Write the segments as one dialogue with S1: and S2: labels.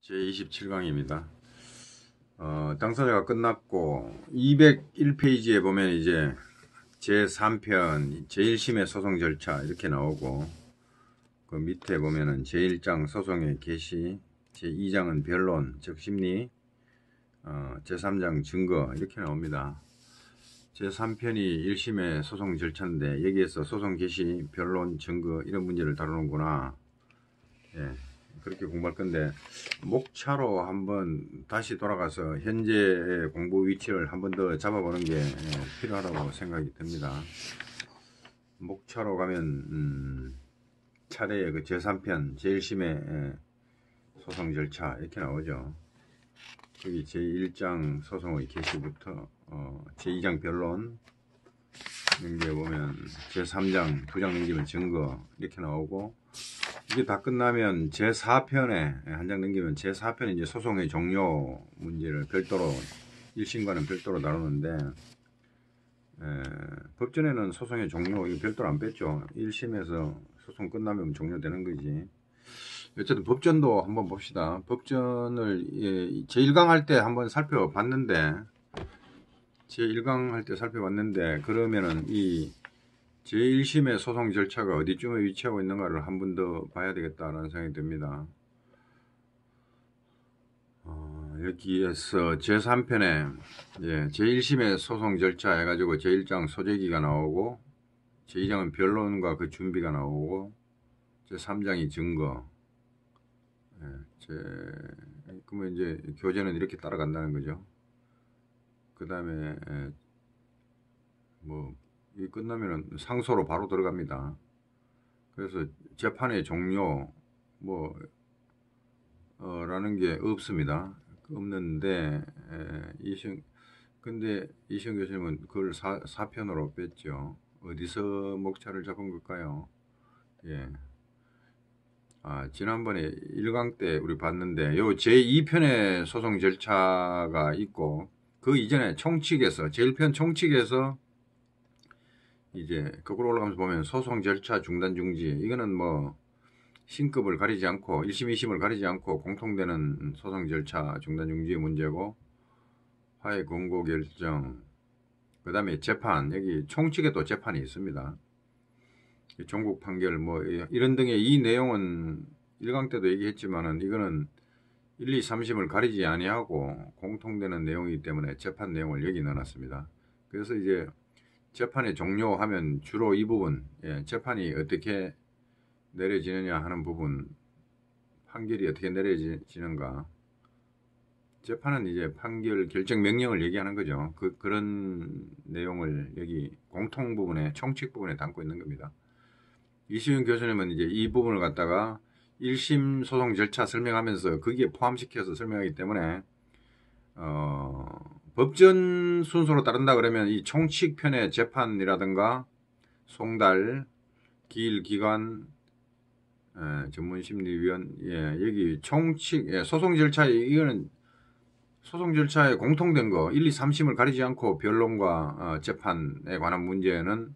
S1: 제27강입니다. 당사자가 끝났고 201페이지에 보면 이제 제3편 제1심의 소송 절차 이렇게 나오고, 그 밑에 보면은 제1장 소송의 개시, 제2장은 변론 즉 심리, 제3장 증거 이렇게 나옵니다. 제3편이 1심의 소송 절차인데 여기에서 소송 개시, 변론, 증거 이런 문제를 다루는구나. 예, 그렇게 공부할 건데, 목차로 한번 다시 돌아가서 현재의 공부 위치를 한번 더 잡아보는 게 필요하다고 생각이 듭니다. 목차로 가면 차례의 그 제3편 제1심의 소송 절차 이렇게 나오죠. 여기 제1장 소송의 개시부터 제2장 변론 넘겨보면 제3장 2장 넘기면 증거 이렇게 나오고, 이게 다 끝나면 제4편에 한 장 넘기면 제4편에 이제 소송의 종료 문제를 별도로 1심과는 별도로 다루는데, 법전에는 소송의 종료 이거 별도로 안 뺐죠. 1심에서 소송 끝나면 종료되는 거지. 어쨌든 법전도 한번 봅시다. 법전을 제1강 할 때 한번 살펴봤는데, 그러면은 이 제1심의 소송 절차가 어디쯤에 위치하고 있는가를 한 번 더 봐야 되겠다라는 생각이 듭니다. 여기에서 제3편에 제1심의 소송 절차 해가지고 제1장 소재기가 나오고, 제2장은 변론과 그 준비가 나오고, 제3장이 증거. 그러면 이제 교재는 이렇게 따라간다는 거죠. 그 다음에 이 끝나면은 상소로 바로 들어갑니다. 그래서 재판의 종료 라는 게 없습니다. 없는데 근데 이시영 교수님은 그걸 4편으로 뺐죠. 어디서 목차를 잡은 걸까요? 예. 지난번에 1강 때 우리 봤는데 요 제2편의 소송 절차가 있고, 그 이전에 총칙에서 제1편 총칙에서 이제 거꾸로 올라가면서 보면 소송 절차 중단 중지, 이거는 뭐 신급을 가리지 않고 1심 2심을 가리지 않고 공통되는 소송 절차 중단 중지의 문제고, 화해 권고 결정, 그 다음에 재판, 여기 총칙에 또 재판이 있습니다. 종국 판결 이런 등의 이 내용은 1강 때도 얘기했지만은 이거는 1, 2, 3심을 가리지 아니하고 공통되는 내용이기 때문에 재판 내용을 여기 넣어놨습니다. 그래서 이제 재판이 종료하면 주로 이 부분, 재판이 어떻게 내려지느냐 하는 부분, 판결이 어떻게 내려지는가, 재판은 이제 판결 결정 명령을 얘기하는 거죠. 그런 내용을 여기 공통 부분에, 총칙 부분에 담고 있는 겁니다. 이시윤 교수님은 이제 이 부분을 갖다가 1심 소송 절차 설명하면서 거기에 포함시켜서 설명하기 때문에 법전 순서로 따른다 그러면 이 총칙편의 재판이라든가 송달, 기일, 기관, 전문심리위원, 여기 총칙, 소송 절차에, 이거는 소송 절차에 공통된 거 1, 2, 3심을 가리지 않고 변론과 재판에 관한 문제는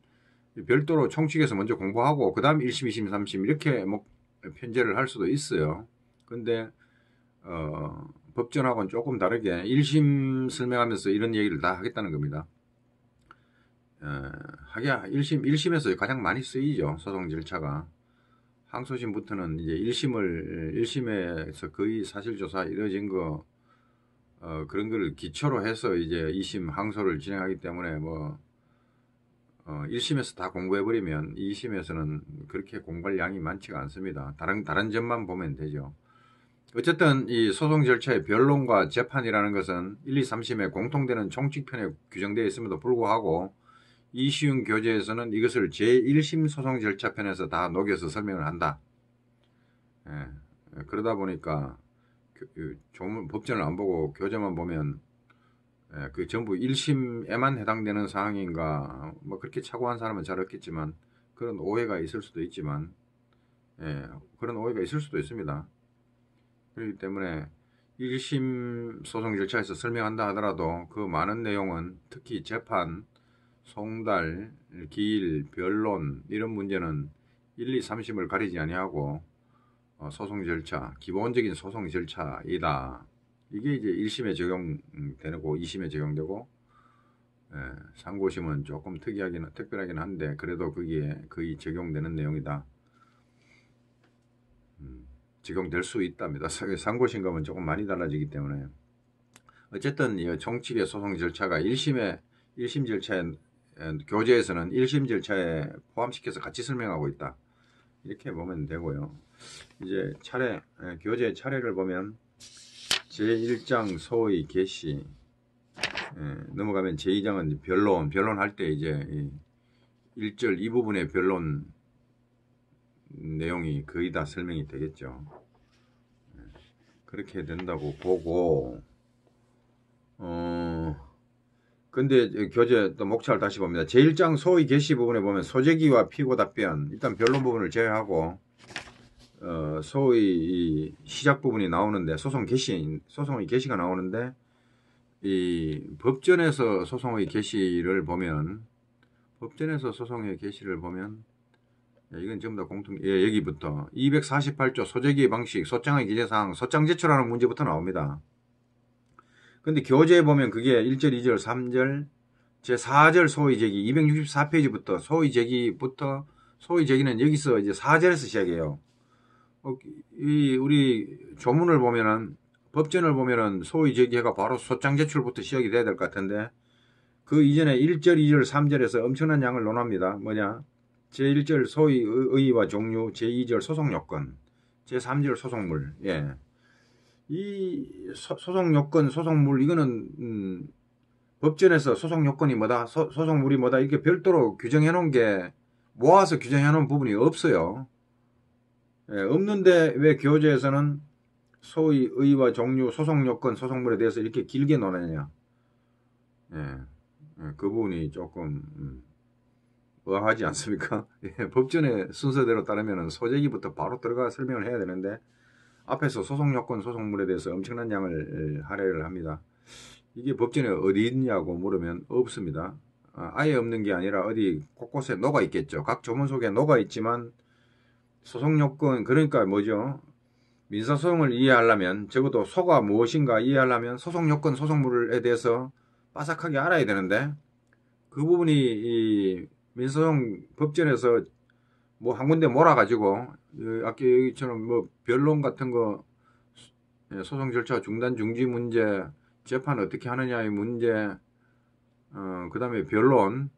S1: 별도로 총칙에서 먼저 공부하고 그 다음 1심, 2심, 3심 이렇게 편제를 할 수도 있어요. 근데 법전하고는 조금 다르게 1심 설명하면서 이런 얘기를 다 하겠다는 겁니다. 1심에서 가장 많이 쓰이죠. 소송 절차가. 항소심부터는 이제 1심에서 거의 사실조사 이루어진 거, 그런 거를 기초로 해서 이제 2심 항소를 진행하기 때문에 1심에서 다 공부해버리면 2심에서는 그렇게 공부할 양이 많지가 않습니다. 다른 점만 보면 되죠. 어쨌든 이 소송 절차의 변론과 재판이라는 것은 1, 2, 3심에 공통되는 총칙편에 규정되어 있음에도 불구하고 이시윤 교재에서는 이것을 제1심 소송 절차편에서 다 녹여서 설명을 한다. 그러다 보니까 법전을 안 보고 교재만 보면 그 전부 1심에만 해당되는 사항인가, 그렇게 착오한 사람은 잘 없겠지만 그런 오해가 있을 수도 있지만, 그런 오해가 있을 수도 있습니다. 그렇기 때문에 1심 소송 절차에서 설명한다 하더라도 그 많은 내용은 특히 재판, 송달, 기일, 변론 이런 문제는 1, 2, 3심을 가리지 아니하고 소송 절차, 기본적인 소송 절차이다. 이게 이제 1심에 적용되고 2심에 적용되고, 상고심은 조금 특별하긴 한데 그래도 거기에 거의 적용되는 내용이다. 적용될 수 있답니다. 상고심과는 조금 많이 달라지기 때문에. 어쨌든 이 총칙의 소송 절차가 1심 절차에, 교재에서는 1심 절차에 포함시켜서 같이 설명하고 있다. 이렇게 보면 되고요. 이제 교재 차례를 보면 제1장 소의 개시, 넘어가면 제2장은 변론할 때 이제 1절 이 부분의 변론 내용이 거의 다 설명이 되겠죠. 그렇게 된다고 보고, 근데 교재 또 목차를 다시 봅니다. 제1장 소의 개시 부분에 보면 소재기와 피고 답변, 일단 변론 부분을 제외하고 소의 이 시작 부분이 나오는데 소송의 개시가 나오는데, 이 법전에서 소송의 개시를 보면 이건 전부 다 여기부터 248조 소재기의 방식, 소장의 기재사항, 소장 제출하는 문제부터 나옵니다. 근데 교재에 보면 그게 1절, 2절, 3절, 제4절 소의제기 264페이지부터 소의제기는 여기서 이제 4절에서 시작해요. 우리 조문을 보면은, 법전을 보면은 소의제기가 바로 소장 제출부터 시작이 돼야 될 것 같은데, 그 이전에 1절, 2절, 3절에서 엄청난 양을 논합니다. 뭐냐? 제1절 소의 의의와 종류, 제2절 소송 요건, 제3절 소송물. 이 소송 요건, 소송물, 이거는 법전에서 소송 요건이 뭐다, 소송물이 뭐다, 이렇게 별도로 규정해 놓은 게, 모아서 규정해 놓은 부분이 없어요. 없는데 왜 교재에서는 소의 의의와 종류, 소송 요건, 소송물에 대해서 이렇게 길게 논하느냐. 그 부분이 조금 의아하지 않습니까? 법전의 순서대로 따르면 소재기부터 바로 들어가 설명을 해야 되는데, 앞에서 소송 요건, 소송물에 대해서 엄청난 양을 할애를 합니다. 이게 법전에 어디 있냐고 물으면 없습니다. 아예 없는 게 아니라 어디 곳곳에 녹아 있겠죠. 각 조문 속에 녹아 있지만, 소송 요건, 그러니까 뭐죠? 민사소송을 이해하려면, 적어도 소가 무엇인가 이해하려면 소송 요건, 소송물에 대해서 빠삭하게 알아야 되는데, 그 부분이 이 민사소송 법전에서 뭐 한 군데 몰아가지고, 아까 여기처럼 뭐 변론 같은 거, 소송 절차 중단 중지 문제, 재판 어떻게 하느냐의 문제, 그 다음에 변론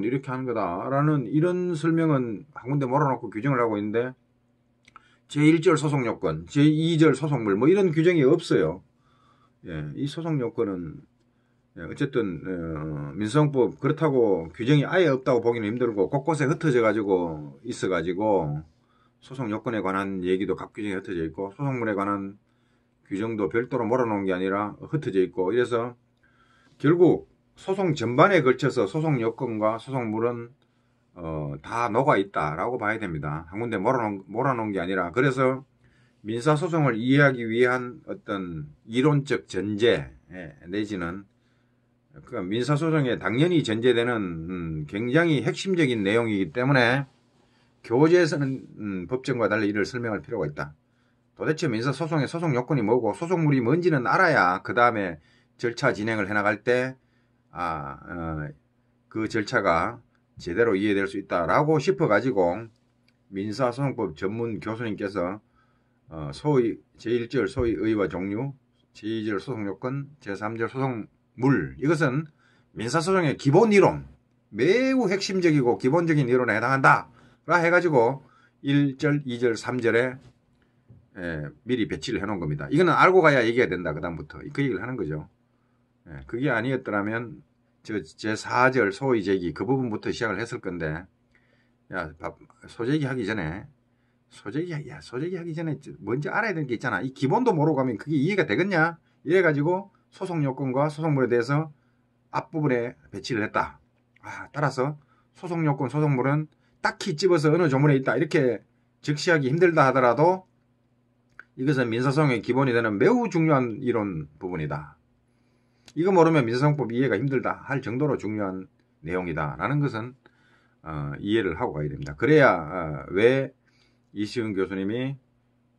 S1: 이렇게 하는 거다라는 이런 설명은 한 군데 몰아놓고 규정을 하고 있는데, 제1절 소송 요건, 제2절 소송물 뭐 이런 규정이 없어요. 이 소송 요건은 어쨌든 민사소송법 그렇다고 규정이 아예 없다고 보기는 힘들고, 곳곳에 흩어져 가지고 있어 가지고 소송 요건에 관한 얘기도 각 규정에 흩어져 있고, 소송물에 관한 규정도 별도로 몰아놓은 게 아니라 흩어져 있고, 이래서 결국 소송 전반에 걸쳐서 소송 요건과 소송물은 다 녹아 있다라고 봐야 됩니다. 한 군데 몰아놓은 게 아니라. 그래서 민사소송을 이해하기 위한 어떤 이론적 전제 내지는 그 민사소송에 당연히 전제되는 굉장히 핵심적인 내용이기 때문에 교재에서는 법정과 달리 이를 설명할 필요가 있다. 도대체 민사소송의 소송 요건이 뭐고 소송물이 뭔지는 알아야 그 다음에 절차 진행을 해나갈 때 그 절차가 제대로 이해될 수 있다라고 싶어가지고 민사소송법 전문 교수님께서 제1절 소의 의의와 종류, 제2절 소송요건, 제3절 소송물, 이것은 민사소송의 기본 이론, 매우 핵심적이고 기본적인 이론에 해당한다 라 해가지고 1절, 2절, 3절에 미리 배치를 해놓은 겁니다. 이거는 알고 가야 얘기가 된다. 그 다음부터 그 얘기를 하는 거죠. 그게 아니었더라면 제4절 소의제기 그 부분부터 시작을 했을 건데, 소제기 하기 전에 먼저 알아야 되는 게 있잖아. 이 기본도 모르고 가면 그게 이해가 되겠냐? 이래가지고 소송요건과 소송물에 대해서 앞부분에 배치를 했다. 따라서 소송요건, 소송물은 딱히 집어서 어느 조문에 있다 이렇게 적시하기 힘들다 하더라도 이것은 민사소송의 기본이 되는 매우 중요한 이론 부분이다. 이거 모르면 민사소송법 이해가 힘들다 할 정도로 중요한 내용이다 라는 것은 이해를 하고 가야 됩니다. 그래야 왜 이시은 교수님이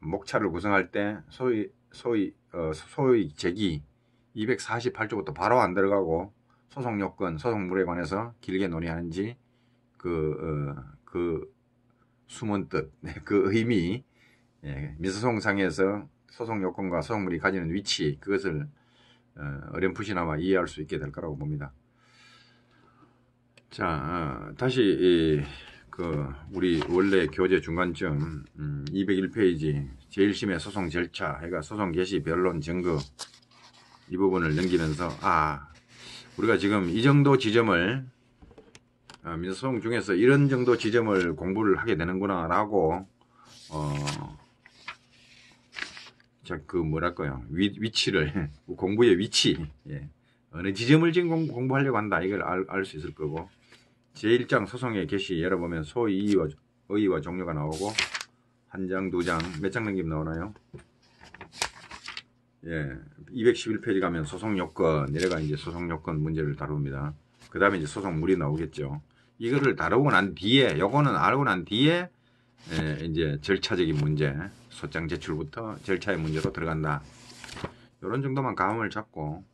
S1: 목차를 구성할 때 소위 제기 248조부터 바로 안 들어가고 소송 요건, 소송물에 관해서 길게 논의하는지 그 숨은 뜻, 그 의미, 민사소송상에서 소송 요건과 소송물이 가지는 위치, 그것을 어렴풋이나마 이해할 수 있게 될 거라고 봅니다. 자, 다시 우리 원래 교재 중간점 201페이지 제1심의 소송 절차, 해가 소송 개시, 변론, 증거 이 부분을 넘기면서 우리가 지금 이 정도 지점을 민사소송 중에서 이런 정도 지점을 공부를 하게 되는구나 라고 뭐랄까요, 위치를 공부의 위치, 어느 지점을 지금 공부하려고 한다, 이걸 알 수 있을 거고, 제1장 소송의 개시 열어보면 소이의와 의의와 종료가 나오고, 한 장, 두 장, 몇 장 넘기면 나오나요? 211페이지 가면 소송 요건, 내려가 이제 소송 요건 문제를 다룹니다. 그 다음에 이제 소송물이 나오겠죠. 이거를 다루고 난 뒤에, 요거는 알고 난 뒤에 이제 절차적인 문제, 소장 제출부터 절차의 문제로 들어간다. 이런 정도만 감을 잡고,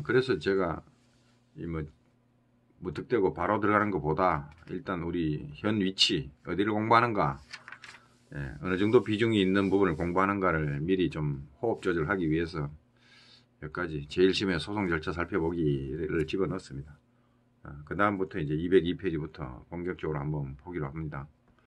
S1: 그래서 제가 무턱대고 바로 들어가는 것보다 일단 우리 현 위치, 어디를 공부하는가, 어느 정도 비중이 있는 부분을 공부하는가를 미리 좀 호흡 조절하기 위해서 몇 가지 제1심의 소송 절차 살펴보기를 집어 넣었습니다. 그 다음부터 이제 202페이지부터 본격적으로 한번 보기로 합니다.